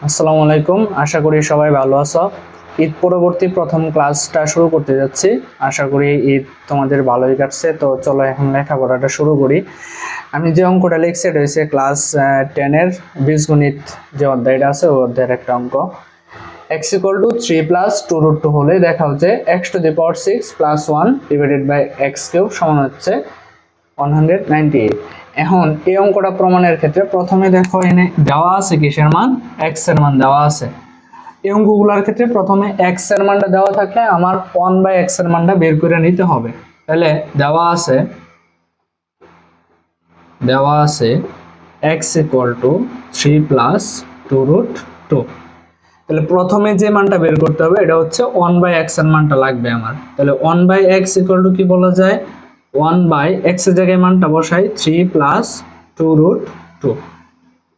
আসসালামু আলাইকুম, আশা করি সবাই ভালো আছো। ঈদ পরবর্তী প্রথম ক্লাসটা শুরু করতে যাচ্ছি। আশা করি ঈদ তোমাদের ভালোই কাটছে। তো চলো এখন লেখাপড়াটা শুরু করি। আমি যে অঙ্কটা লিখছি এটা হচ্ছে ক্লাস 10-এর বীজগণিত যে অধ্যায়টা আছে ওই অধ্যায়ের একটা অঙ্ক। x = 3 + 2√2 হলে দেখা হচ্ছে x⁻6 + 1 / x³ সমান হচ্ছে 198। এখন এই অঙ্কটা প্রমাণের ক্ষেত্রে প্রথমে দেখো এনে দেওয়া আছে কিসের মান, x এর মান দেওয়া আছে। এই অঙ্কগুলোর ক্ষেত্রে প্রথমে x এর মানটা দেওয়া থাকলে আমার 1/x এর মানটা বের করে নিতে হবে। তাহলে দেওয়া আছে x = 3 + 2√2। তাহলে প্রথমে যে মানটা বের করতে হবে এটা হচ্ছে 1/x এর মানটা লাগবে আমার। তাহলে 1/x = কি বলা যায়, 1/x এর জায়গায় মানটা বসাই 3 + 2√2।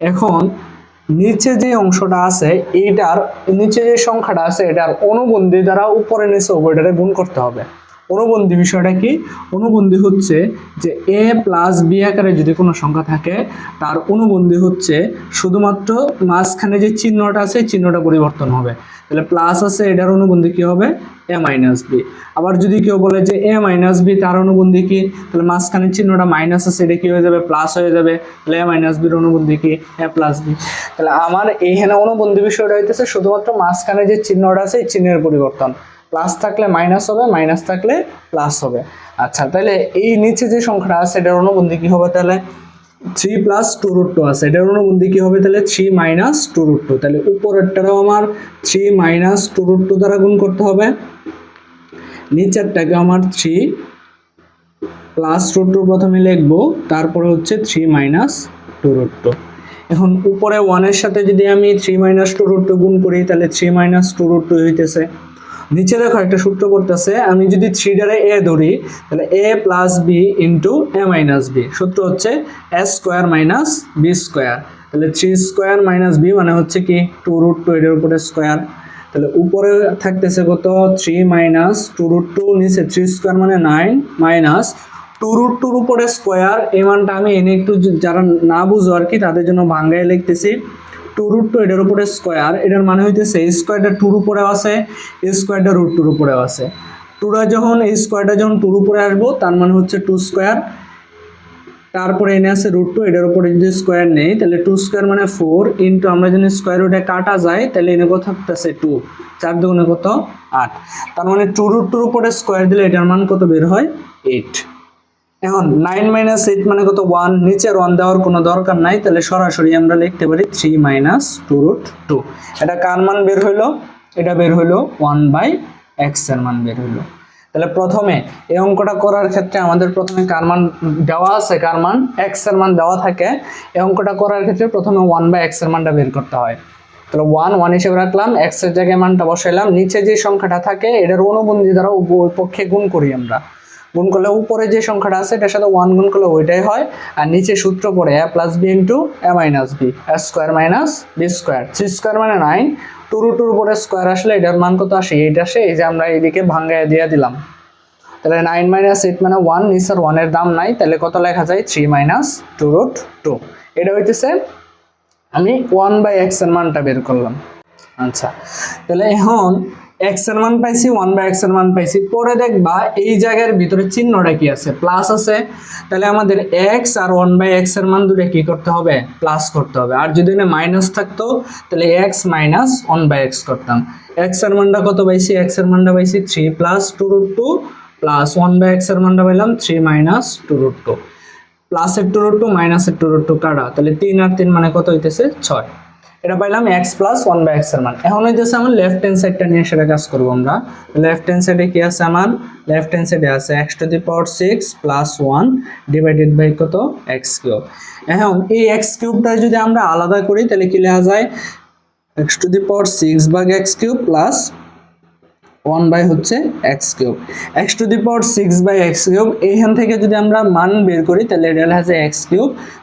এখন নিচে যে অংশটা আছে এইটার নিচে যে সংখ্যাটা আছে এটার অনুবন্ধী দ্বারা উপরে নিচে উভয়টারে গুণ করতে হবে। অনুবন্ধী বিষয়টা কি? অনুবন্ধী হচ্ছে যে a + b আকারে যদি কোনো সংখ্যা থাকে তার অনুবন্ধী হচ্ছে শুধুমাত্র মাঝখানে যে চিহ্নটা আছে চিহ্নটা পরিবর্তন হবে। তাহলে প্লাস আছে এটার অনুবন্ধী কি হবে, a - b। আবার যদি কেউ বলে যে a - b তার অনুবন্ধী কি, তাহলে মাঝখানে চিহ্নটা মাইনাস আছে এটা কি হয়ে যাবে, প্লাস হয়ে যাবে। তাহলে a - b এর অনুবন্ধী কি, a + b। তাহলে আমার এইখানে অনুবন্ধী বিষয়টা হইতেছে শুধুমাত্র মাঝখানে যে চিহ্নটা আছে এই চিহ্নের পরিবর্তন। প্লাস থাকলে মাইনাস হবে, মাইনাস থাকলে প্লাস হবে। আচ্ছা, তাহলে এই নিচে যে সংখ্যাটা আছে এটার অনুবন্ধী কি হবে, তাহলে 3 + 2√2 আছে, এটার অনুবন্ধী কি হবে, তাহলে 3 - 2√2। তাহলে উপরেরটারও আমার 3 - 2√2 দ্বারা গুণ করতে হবে, নিচেরটাকে আমার 3 + √2 প্রথমে লিখবো, তারপরে হচ্ছে 3 - 2√2। এখন উপরে 1 এর সাথে যদি আমি 3 - 2√2 গুণ করি তাহলে 3 - 2√2 হইতেছে। নিচে দেখো একটা সূত্র করতেছে, আমি যদি 3 দ্বারা a ধরি তাহলে a + b * a - b। সূত্র হচ্ছে a² - b²। তাহলে 3² - b মানে হচ্ছে কি 2√2 এর উপরে স্কয়ার। তাহলে উপরে থাকতেছে কত, 3 - 2√2, নিচে 3² মানে 9 মাইনাস 2√2 এর উপরে স্কয়ার। এই মানটা আমি এনে একটু যারা না বুঝো আর কি তাদের জন্য ভাঙায় লিখতেছি। 2√2 এটার উপরে স্কয়ার, এটার মানে হইতেছে এই স্কয়ারটা 2 এর উপরে আছে, এই স্কয়ারটা √2 এর উপরে আছে। 2টা যখন এই স্কয়ারটা যখন 2 এর উপরে আসবো তার মানে হচ্ছে 2²। তারপরে এনে আছে √2, এটার উপরে যদি স্কয়ার নেই তাহলে 2² মানে 4 ইনটু আমরা যদি স্কয়ার রুটে কাটা যায় তাহলে এনে কত থাকতেছে 2, 4 দুগুণে কত 8। তার মানে 2√2 এর উপরে স্কয়ার দিলে এটার মান কত বের হয়, 8। এখন 9 - 8 মানে কত, 1। নিচে 1 দেওয়ার কোনো দরকার নাই, তাহলে সরাসরি আমরা লিখতে পারি 3 - 2√2। এটা কার মান বের হইলো, এটা বের হইলো 1/x এর মান বের হইলো। তাহলে প্রথমে এই অঙ্কটা করার ক্ষেত্রে আমাদের প্রথমে কার মান দেওয়া আছে, কার মান x এর মান দেওয়া থাকে। এই অঙ্কটা করার ক্ষেত্রে প্রথমে 1/x এর মানটা বের করতে হয়। তাহলে 1 হিসেবে রাখলাম, x এর জায়গায় মানটা বসাইলাম, নিচে যে সংখ্যাটা থাকে এটার অনুবন্ধী দ্বারা উভয় পক্ষে গুণ করি আমরা। গুণ করলে উপরে যে সংখ্যাটা আছে এটার সাথে 1 গুণ করলে ওইটাই হয়। আর নিচে সূত্র পড়ে a + b * a - b, a² - b²। 3² মানে 9, 2√2 উপরে স্কয়ার আসলে এটার মান কত আসে, 8 আসে। এই যে আমরা এইদিকে ভাঙায় দিয়ে দিলাম। তাহলে 9 - 8 মানে 1, নিচের 1 এর দাম নাই, তাহলে কত লেখা যায়, 3 - 2√2। এটা হইতেছে আমি 1/x এর মানটা বের করলাম। আচ্ছা, তাহলে এখন x এর মান পাইছি, 1/x এর মান পাইছি। পরে দেখবা এই জায়গার ভিতরে চিহ্নটা কি আছে, প্লাস আছে। তাহলে আমাদের x আর 1/x এর মান দুটো কি করতে হবে, প্লাস করতে হবে। আর যদি না মাইনাস থাকতো তাহলে x - 1/x করতাম। x এর মানটা কত পাইছি, x এর মানটা পাইছি 3 + 2√2 প্লাস 1/x এর মানটা পাইলাম 3 - 2√2। প্লাসের 2√2 মাইনাসের 2√2 কাটা, তাহলে 3 আর 3 মানে কত হইতেছে 6। এটা পাইলাম x + 1/x এর মান। এখন হইতেছে আমার লেফট হ্যান্ড সাইডটা নিয়ে সেটা কাজ করব আমরা। লেফট হ্যান্ড সাইডে কি আছে, আমার লেফট হ্যান্ড সাইডে আছে x⁻6 + 1 / কত, x³। এখন এই x³ যদি আমরা আলাদা করি তাহলে কি লেখা যায়, x⁻6 / x³ প্লাস 1 হচ্ছে x³। x⁻6 / x³ এইখান থেকে যদি আমরা মান বের করি তাহলে এটা লেখা যায় x³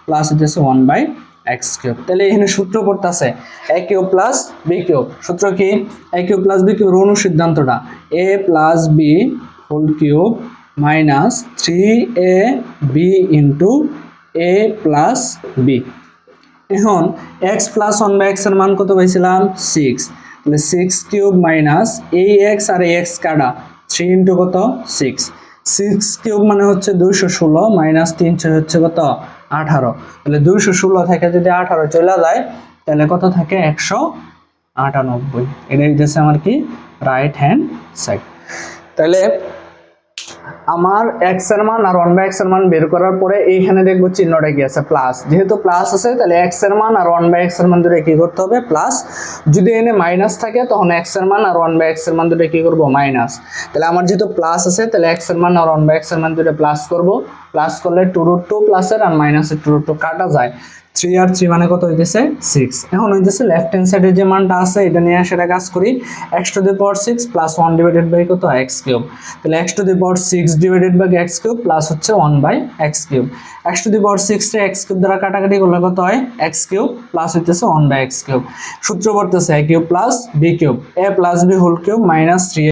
প্লাস হচ্ছে 1/x³। তাহলে এখানে সূত্র পড়তেছে a³ + b³ সূত্র কি, a³ + b³ অনুসিদ্ধান্তটা a + b whole minus 3ab * a + b। এখন X plus one by X এর মান কত পাইছিলাম 6, তাহলে 6³ মাইনাস এই এক্স আর এই এক্স কাটা 3 ইন্টু কত 6³ মানে হচ্ছে 216 মাইনাস 3 হচ্ছে কত 18, তাহলে 216 থেকে যদি 18 চলে যায় তাহলে কত থাকে 198, এটা হইতেছে আমার কি রাইট হ্যান্ড সাইড। তাহলে আমার এক্স এর মান আর 1 বাই এক্স এর মান বের করার পরে এইখানে দেখবো চিহ্নটা কি আছে প্লাস, যেহেতু প্লাস আছে তাহলে এক্স এর মান আর 1 বাই এক্স এর মান দুটো কি করতে হবে প্লাস, যদি এনে মাইনাস থাকে তখন এক্স এর মান আর 1 বাই এক্স এর মান দুটো কি করব মাইনাস, তাহলে আমার যেহেতু প্লাস আছে তাহলে এক্স এর মান আর 1 বাই এক্স এর মান দুটো প্লাস করব, প্লাস করলে 2√2 প্লাসের আর মাইনাসের 2√2 কাটা যায়, 3 আর 3 মানে কত হইতেছে 6। এখন হইতেছে লেফট হ্যান্ড সাইডে যে মানটা আছে এটা নিয়ে সেটা কাজ করি, x to the power 6 plus 1 divided by কত x³ তাহলে x to the power 6 divided by x³ plus হচ্ছে 1 by x³ x to the power 6 টা x³ দ্বারা কাটাকাটি করলে কত হয় x³ প্লাস হইতেছে 1 বাই x³ সূত্র পড়তেছে a³ plus b³ a plus b whole cube minus 3